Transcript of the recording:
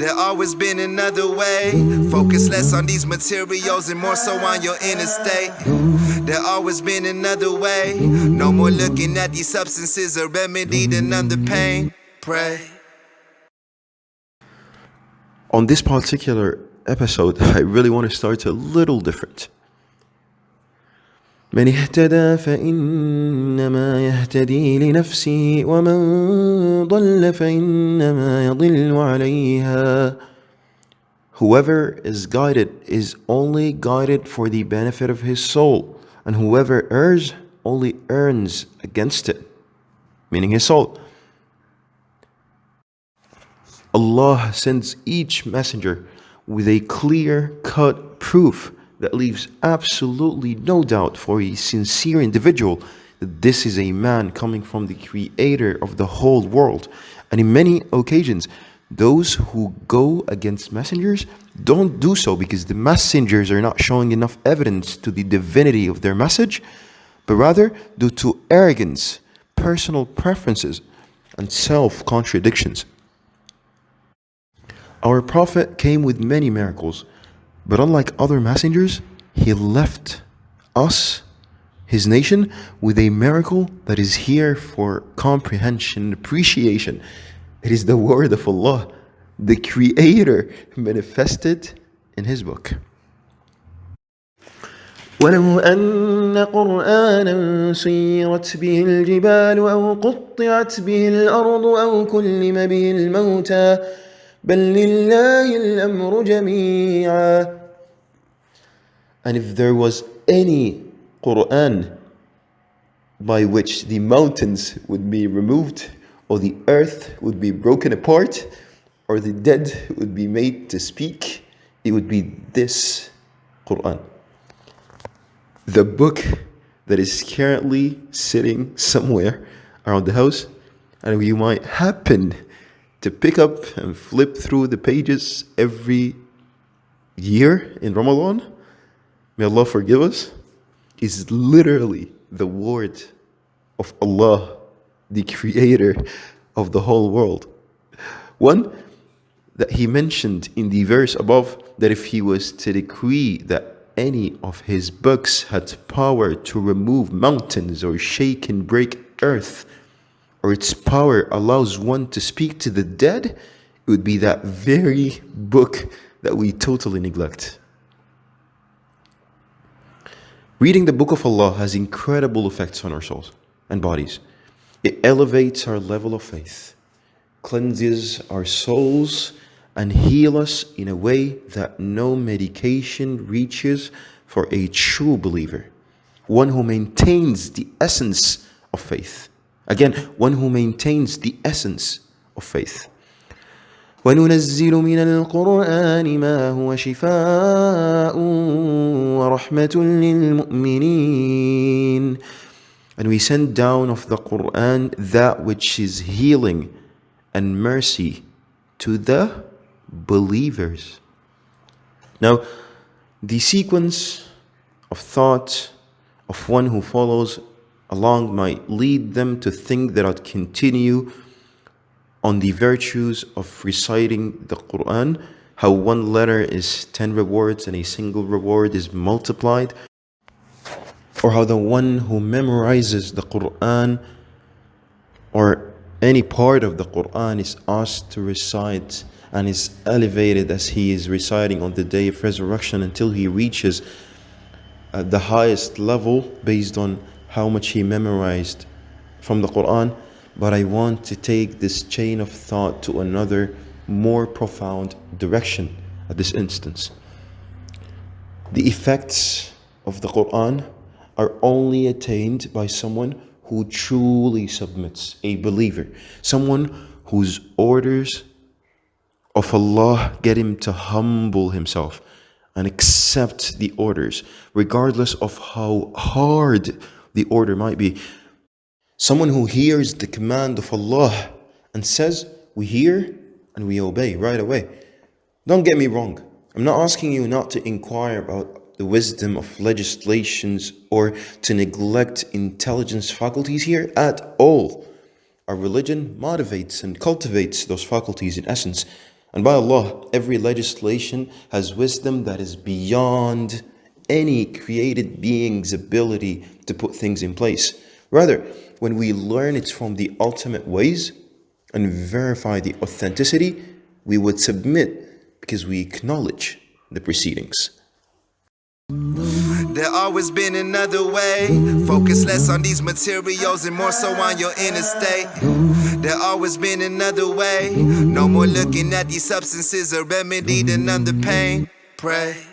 There always been another way. Focus less on these materials and more so on your inner state. There always been another way. No more looking at these substances, a remedy to numb the pain. Pray. On this particular episode, I really want to start a little different. من اهتدى فإنما يهتدي لنفسه ومن ضل فإنما يضل عليها. Whoever is guided is only guided for the benefit of his soul, and whoever errs only earns against it, meaning his soul. Allah sends each messenger with a clear-cut proof that leaves absolutely no doubt for a sincere individual that this is a man coming from the Creator of the whole world. And in many occasions, those who go against messengers don't do so because the messengers are not showing enough evidence to the divinity of their message, but rather due to arrogance, personal preferences, and self-contradictions. Our Prophet came with many miracles, but unlike other messengers, he left us, his nation, with a miracle that is here for comprehension and appreciation. It is the word of Allah, the Creator, manifested in his book. ولو أن قرآنا سيرت به الجبال أو قطعت به الأرض أو كلم به الموتى بل لله الأمر جميعا. And if there was any Quran by which the mountains would be removed, or the earth would be broken apart, or the dead would be made to speak, it would be this Quran. The book that is currently sitting somewhere around the house, and you might happen to pick up and flip through the pages every year in Ramadan, may Allah forgive us, is literally the word of Allah, the Creator of the whole world. One, that he mentioned in the verse above, that if he was to decree that any of his books had power to remove mountains or shake and break earth, or its power allows one to speak to the dead, it would be that very book that we totally neglect. Reading the Book of Allah has incredible effects on our souls and bodies. It elevates our level of faith, cleanses our souls, and heals us in a way that no medication reaches for a true believer, one who maintains the essence of faith. Again, one who maintains the essence of faith. وننزل من القرآن ما هو شفاء ورحمة للمؤمنين. And we send down of the Quran that which is healing and mercy to the believers. Now, the sequence of thought of one who follows along might lead them to think that I'd continue on the virtues of reciting the Quran, how one letter is 10 rewards and a single reward is multiplied, or how the one who memorizes the Quran or any part of the Quran is asked to recite and is elevated as he is reciting on the day of resurrection until he reaches the highest level based on how much he memorized from the Quran. But I want to take this chain of thought to another more profound direction at this instance. The effects of the Quran are only attained by someone who truly submits, a believer, someone whose orders of Allah get him to humble himself and accept the orders, regardless of how hard the order might be. Someone who hears the command of Allah and says, we hear and we obey right away. Don't get me wrong. I'm not asking you not to inquire about the wisdom of legislations or to neglect intelligence faculties here at all. Our religion motivates and cultivates those faculties in essence. And by Allah, every legislation has wisdom that is beyond any created being's ability to put things in place. Rather, when we learn it from the ultimate ways and verify the authenticity, we would submit because we acknowledge the precedings. There always been another way. Focus less on these materials and more so on your inner state. There always been another way. No more looking at these substances, a remedy to numb the pain. Pray.